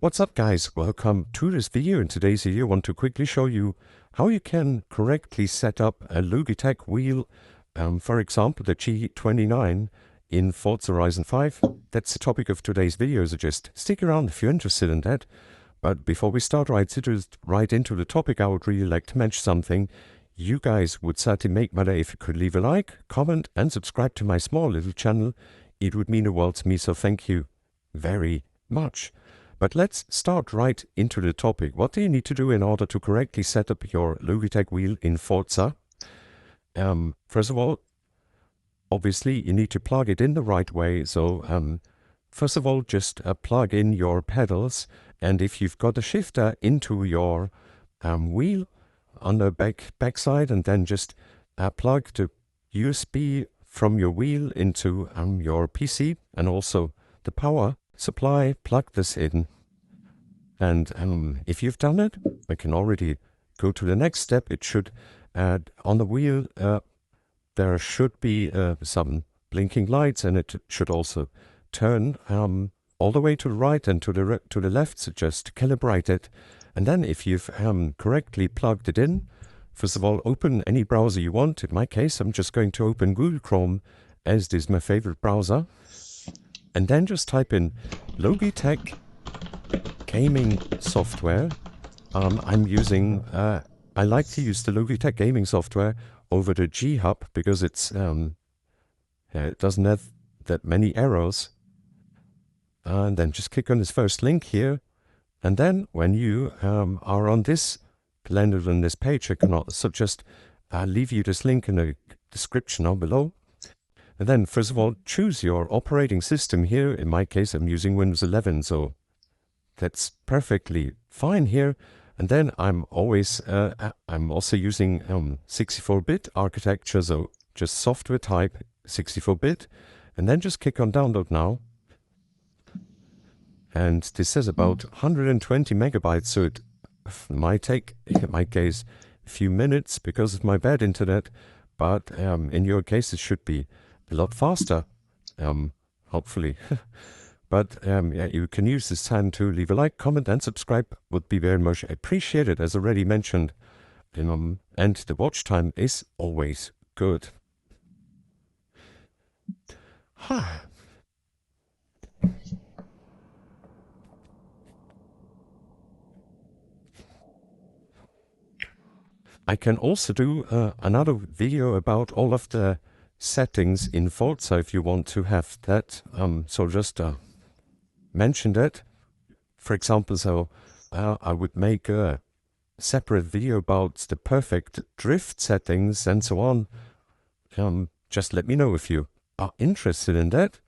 What's up guys, welcome to this video. In today's video I want to quickly show you how you can correctly set up a Logitech wheel, for example the G29 in Forza Horizon 5. That's the topic of today's video, so just stick around if you're interested in that. But before we start right into the topic, I would really like to mention something. You guys would certainly make my day if you could leave a like, comment and subscribe to my small little channel. It would mean the world to me, so thank you very much. But let's start right into the topic. What do you need to do in order to correctly set up your Logitech wheel in Forza? First of all, obviously you need to plug it in the right way. So first of all, just plug in your pedals, and if you've got a shifter into your wheel on the backside, and then just plug the USB from your wheel into your PC, and also the power supply, plug this in. And if you've done it, we can already go to the next step. It should on the wheel there should be some blinking lights, and it should also turn all the way to the right and to the left. So just calibrate it, and then if you've correctly plugged it in, first of all open any browser you want. In my case, I'm just going to open Google Chrome, as this is my favorite browser. And then just type in Logitech gaming software. I'm using, I like to use the Logitech gaming software over the G Hub because it's, it doesn't have that many arrows. And then just click on this first link here. And then when you are on this, landed on this page, I can also just leave you this link in the description down below. And then first of all, choose your operating system here. In my case, I'm using Windows 11, so that's perfectly fine here. And then I'm also using 64-bit architecture, so just software type 64-bit, and then just click on download now. And this says about 120 megabytes, so it might take, in my case, a few minutes because of my bad internet, but in your case it should be a lot faster, hopefully. But yeah, you can use this time to leave a like, comment and subscribe. Would be very much appreciated, as already mentioned. And the watch time is always good. I can also do another video about all of the settings in Forza if you want to have that. So just mention that. For example, so I would make a separate video about the perfect drift settings and so on. Just let me know if you are interested in that.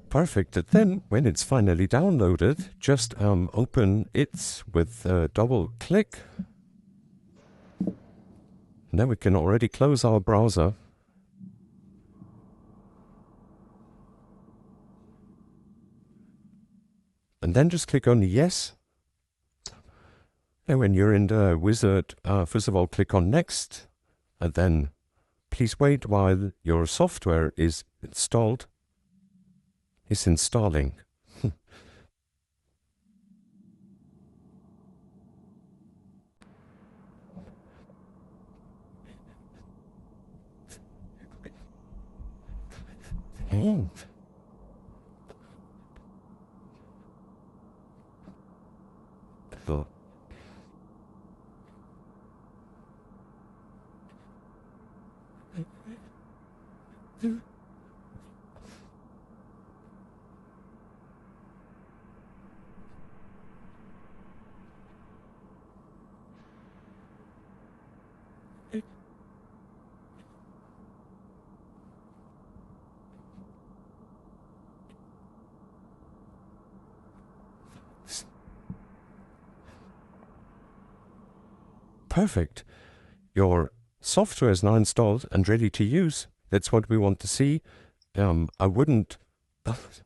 Perfect. Then when it's finally downloaded, just open it with a double click. Now we can already close our browser. And then just click on yes. And when you're in the wizard, first of all, click on next. And then please wait while your software is installed. It's installing. Oh. little. Perfect. Your software is now installed and ready to use. That's what we want to see. I wouldn't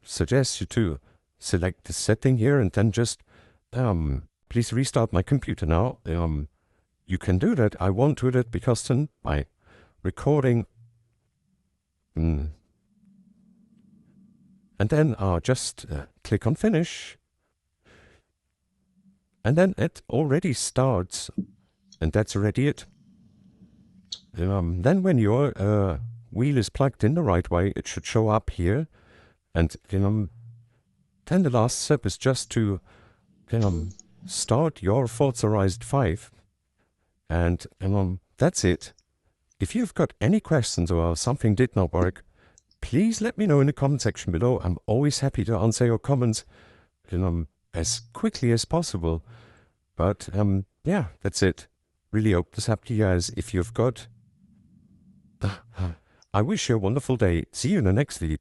suggest you to select the setting here and then just please restart my computer now. You can do that. I won't do that because then my recording and then just click on finish, and then it already starts, and that's already it. Then when your wheel is plugged in the right way, it should show up here, and then the last step is just to start your Forza Horizon 5, and that's it. If you've got any questions or something did not work, please let me know in the comment section below. I'm always happy to answer your comments as quickly as possible. But yeah, that's it. Really hope this helped you guys. If you've got... I wish you a wonderful day. See you in the next video.